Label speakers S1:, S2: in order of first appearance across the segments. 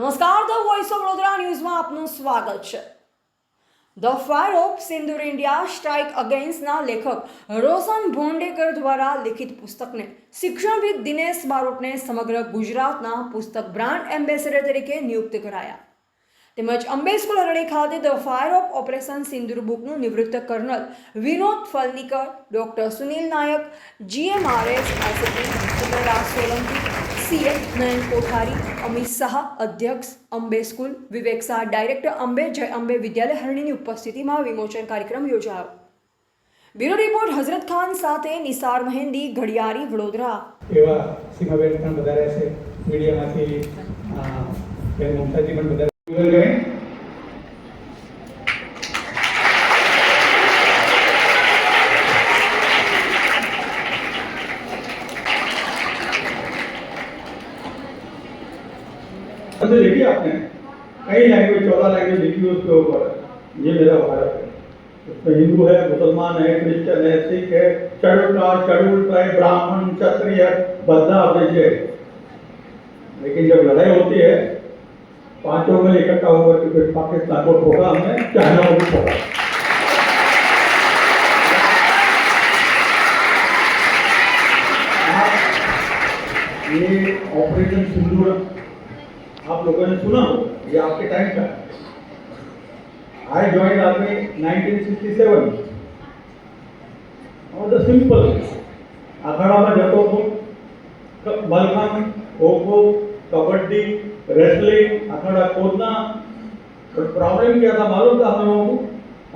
S1: નમસ્કાર, the voice of Vadodara ન્યૂઝમાં આપનું સ્વાગત છે. The fire of Sindoor India strike અગેન્સ્ટના લેખક રોશન ભોંડેકર દ્વારા લિખિત પુસ્તકને શિક્ષણવિદ દિનેશ બારોટને સમગ્ર ગુજરાતના પુસ્તક બ્રાન્ડ એમ્બેસેડર તરીકે નિયુક્ત કરાયા. તેમજ અંબે સ્કૂલ અરણી ખાતે ધ ફાયર ઓફ ઓપરેશન સિંદૂર બુકનું નિવૃત્ત કર્નલ વિનોદ ફલનીકર, ડૉક્ટર સુનિલ નાયક, GMRS આઈસીટી રાજ સોલંકી, CA નયન કોઠારી, અમિત શાહ અધ્યક્ષ અંબે સ્કૂલ, વિવેક શાહ ડાયરેક્ટર અંબે, જય અંબે વિદ્યાલય હરણીની ઉપસ્થિતિમાં વિમોચન કાર્યક્રમ યોજાયો. બ્યુરો રિપોર્ટ હઝરત ખાન સાથે નિસાર મહેંદી, ઘડિયાળી, વડોદરા.
S2: એવા સીમાબેન પણ વધારે છે, મીડિયામાંથી બેન મમતાજી પણ વધારે. देखिए आपने कई लैंग्वेज 14 लैंग्वेज लिखी है उसके ऊपर. ये मेरा भारत है, उसमें हिंदू है, मुसलमान है, क्रिश्चियन है, सिख है, शेड्यूल कास्ट, शेड्यूल ट्राइब, ब्राह्मण, क्षत्रिय, बद्धा है. लेकिन जब लड़ाई होती है पांचों में इकट्ठा होकर के फिर पाकिस्तान को ठोका हमने, चाइना को भी ठोका. ये ऑपरेशन सिंदूर आप लोगों ने सुना हो, ये आपके टाइम का. आई ज्वाइन आर्मी 1967 और द सिंपल अखाड़ा में जतो तो मलखान, खो-खो, कबड्डी, रेसलिंग, अखाड़ा कूदना. तो प्रॉब्लम क्या था मालूम था हम लोगों को?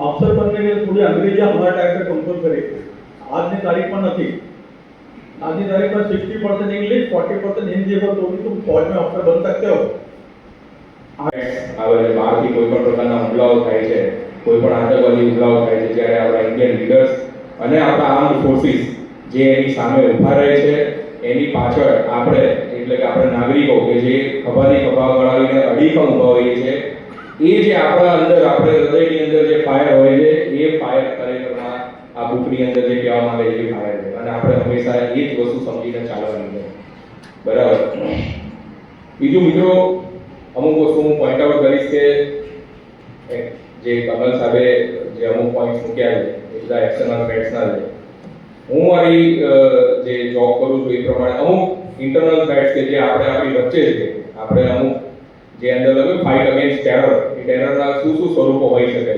S2: अफसर बनने के लिए थोड़ी अंग्रेजी हमारे टाइम पे कंट्रोल करे. आज की तारीख पर नहीं. आज की तारीख पर 60% इंग्लिश, 40% हिंदी हो तो भी तुम फौज में अफसर बन सकते हो.
S3: આવે બહારથી કોઈ પણ પ્રકારના હુમલાઓ થાય છે, કોઈ પણ આતંકવાદી હુમલાઓ થાય છે, ત્યારે આપણા ઇન્ડિયન લીડર્સ અને આપણા આર્મ્ડ ફોર્સિસ જે એની સામે ઊભા રહે છે, એની પાછળ આપણે એટલે કે આપણે નાગરિકો કે જે ખભાથી ખભા મળાવીને અડીખમ ઊભા હોઈએ છીએ, એ જે આપણા અંદર આપણે હૃદયની અંદર જે ફાયર હોય છે, એ ફાયર ખરેખરમાં આ બુકની અંદર જે કહેવામાં આવે છે એ ફાયર છે. અને આપણે હંમેશા એ જ વસ્તુ સમજીને ચાલવાની છે. બરાબર. બીજું મિત્રો, અમુક વસ્તુ હું પોઈન્ટ આઉટ કરીશ કે જે કમલ સાહેબે જે અમુક પોઈન્ટ્સ મૂક્યા છે એ બધા એક્સટર્નલ થ્રેટ્સના છે. હું મારી જે જોબ કરું છું એ પ્રમાણે અમુક ઇન્ટરનલ થ્રેટ્સ કે જે આપણે આપણી વચ્ચે છે, આપણે અમુક જે અંદર લખ્યું ફાઇટ અગેન્સ્ટ ટેરર, એ ટેરરના શું શું સ્વરૂપો હોઈ શકે છે,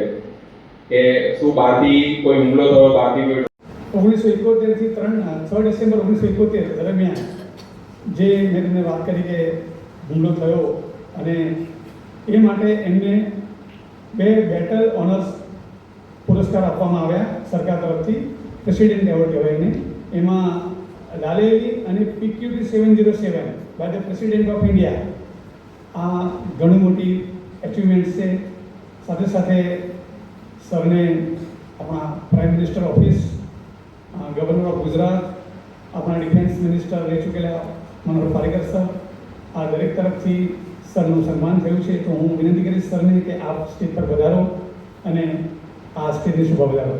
S3: કે શું બહારથી કોઈ હુમલો થયો, બહારથી કોઈ
S2: 1971 થી 6 ડિસેમ્બર 1971 દરમિયાન જે મેં તમને વાત કરી કે હુમલો થયો અને એ માટે એમને 2 બેટલ ઓનર્સ પુરસ્કાર આપવામાં આવ્યા સરકાર તરફથી. પ્રેસિડેન્ટ એવોર્ડ કહેવાય એને. એમાં લાલેલી અને PQT 707 by the president of India. આ ઘણી મોટી એચિવમેન્ટ છે. સાથે સાથે સરને આપણા prime minister office, governor of Gujarat, આપણા ડિફેન્સ મિનિસ્ટર રહી ચૂકેલા મનોહર પારીકર સર, આ દરેક તરફથી સરનું સન્માન થયું છે. તો હું વિનંતી કરીશ સરને કે આપ સ્ટેજ પર વધારો અને આ સ્ટેજની શોભા વધારો.